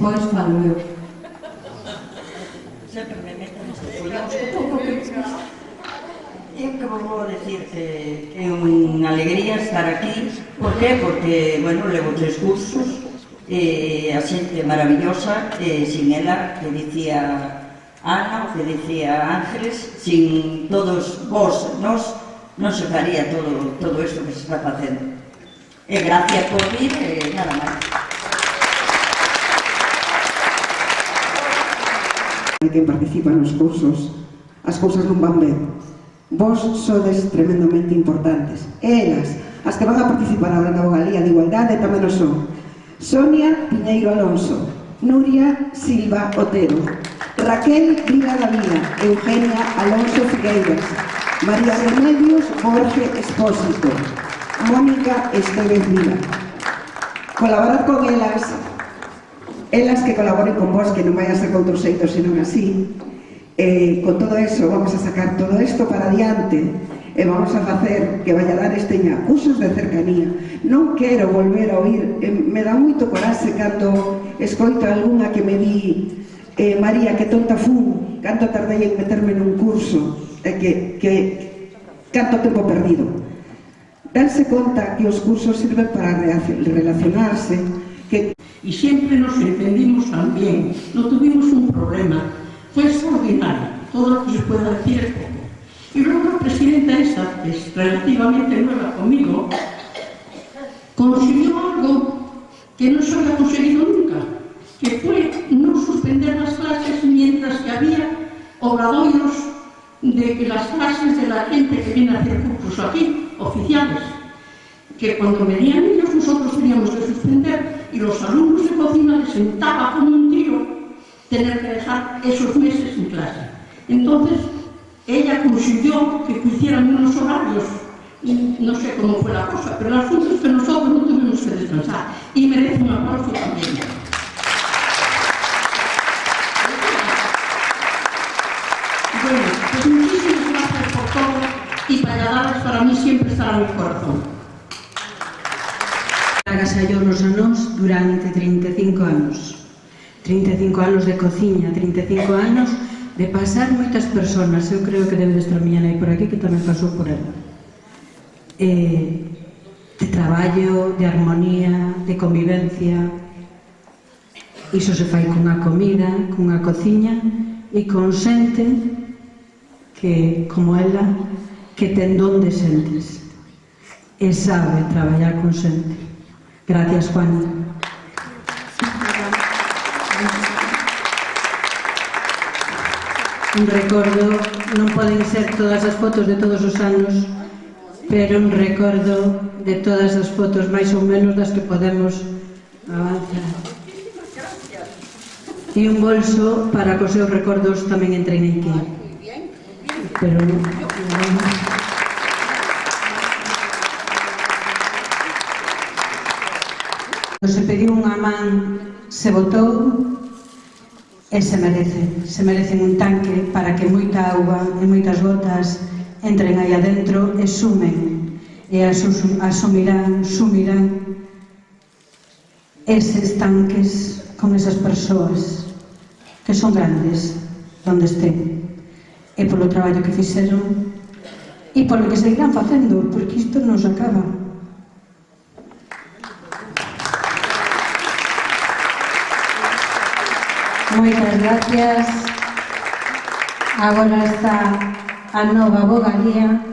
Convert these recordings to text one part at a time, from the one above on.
despois falo eu. Sempre me meto neste follón que pouco que... Eu que vou decir que é unha alegría estar aquí. Por qué? Porque, bueno, levo 3 cursos e a xente maravillosa, sin ela, que dicía Ana, o que dicía Ángeles, sin todos vos, nos, non se faría todo isto que se está facendo. E gracias por vir, nada máis. Quen participa nos cursos, as cousas non van ben. Vos sodes tremendamente importantes. E elas, as que van a participar agora na Vogalía de Igualdade, tamén o son. Sonia Piñeiro Alonso, Nuria Silva Otero, Raquel Vila Davila, Eugenia Alonso Figueiras, María Remedios Borge Expósito, Mónica Esteves Vila. Colaborad con elas que colaboren con vos, que non vai a ser con outro xeito senón así. Con todo eso vamos a sacar todo isto para adiante e vamos a facer que Valladares teña cursos de cercanía. Non quero volver a oír, me dá moito coraxe cando escoito algunha que me di María, que tonta fun, canto tardei en meterme nun curso, que canto tempo perdido. Darse conta que os cursos sirven para relacionarse, que... Y siempre nos entendimos tan bien, no tuvimos un problema, fue extraordinario, todo lo que se pueda decir es poco. Y luego la presidenta esa, que es relativamente nueva conmigo, consiguió algo que no se había conseguido nunca, que fue no suspender las clases mientras que había obradoiros de que las clases de la gente que viene a hacer cursos aquí, oficiales, que cuando venían ellos nosotros teníamos que suspender y los alumnos de cocina les sentaba como un tiro tener que dejar esos meses sin clase. Entonces, ella consiguió que hicieran unos horarios, y no sé cómo fue la cosa, pero el asunto es que nosotros no tuvimos que descansar y merece un aplauso también. Bueno, pues muchísimas gracias por todo y Valladares para mí siempre estará en mi corazón. Agasallounos a nós durante 35 anos. 35 anos de cociña, 35 anos de pasar moitas persoas. Eu creo que debe de estar miña nai por aquí, que tamén pasou por ela. De traballo, de armonía, de convivencia. Iso se fai cunha comida, cunha cociña e con xente que, como ela, que ten don de xentes e sabe traballar con xente. Gracias, Juan. Un recordo, non poden ser todas as fotos de todos os anos, pero un recordo de todas as fotos máis ou menos das que podemos avanzar. E un bolso para que os seus recordos tamén entren aquí. Pero se pediu unha man, se botou e se merecen un tanque para que moita auga e moitas gotas entren aí adentro e sumen e asumirán eses tanques con esas persoas que son grandes donde estén e polo traballo que fixeron e polo que seguirán facendo, porque isto non se acaba. Moitas gracias. Agora está a nova Vogalía.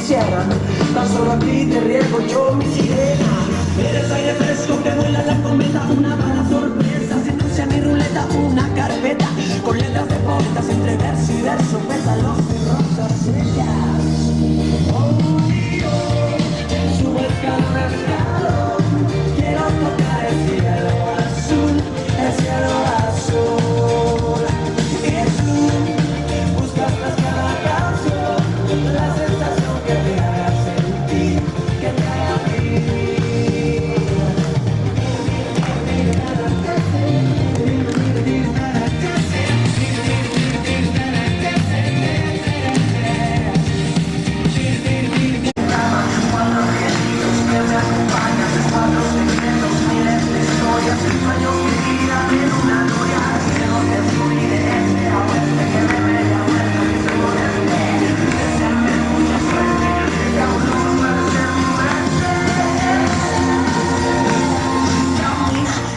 quisiera. Tan solo a ti te riego yo mi sirena. Eres aire fresco que vuela la cometa, una bala sorpresa, sin dulce ni ruleta, una carpeta con letras de poetas entre verso y verso, pétalos y rosas bellas. Oh, Dios, subo escalón a escalón, quiero tocar el cielo azul, el cielo azul. Y tú buscas tras cada canción la sensación que te haga sentir, que te haga vivir.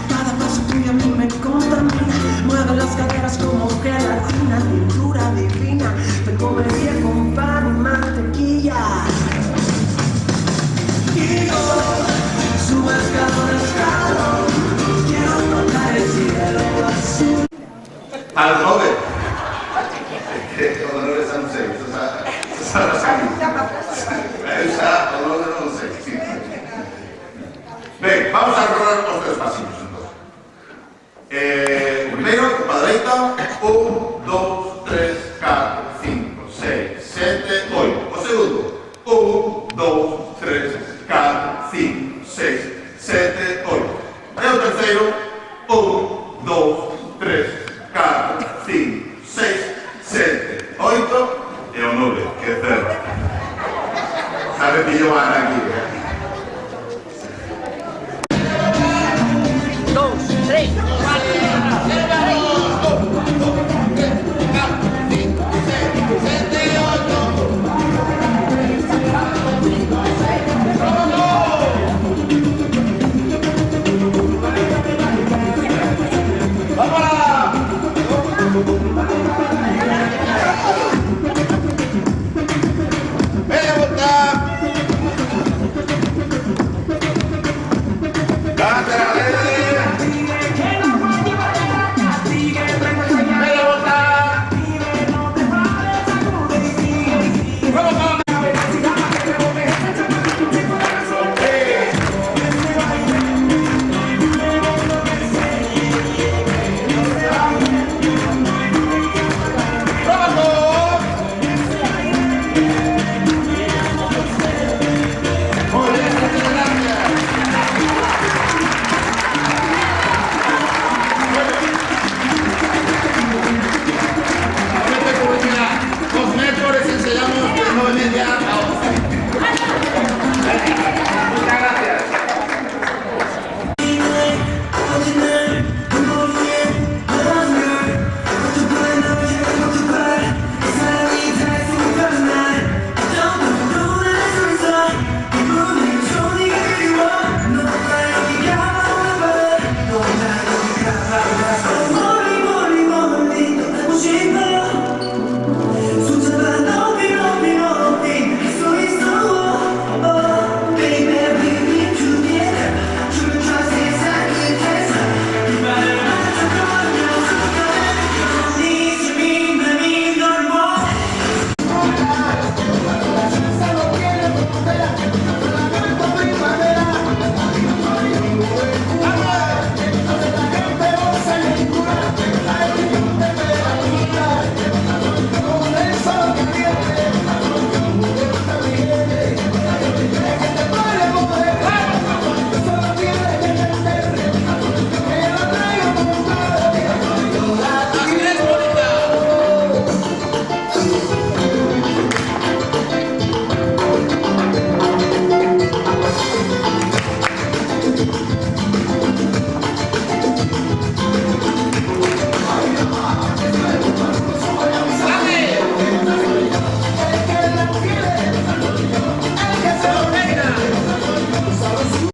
Cada paso tuyo a mí me contamina, mueve las caderas como gelatina, pintura divina, te comería con pan y mantequilla. Y yo subo escalón a escalón, quiero tocar el cielo azul. Al joven, que honores a un ser, esa honores a un ser. Ven, vamos a rodar los tres pasillos entonces. Primero, para la derecha, 1, 2, 3, 4, 5, 6, 7, 8. O segundo, 1, 2, 3, 4, 5, 6, 7, 8. E o terceiro, 1, 2, 3, 4, 5, 6, 7, 8 e o 9, que cerra. Sabe que yo van a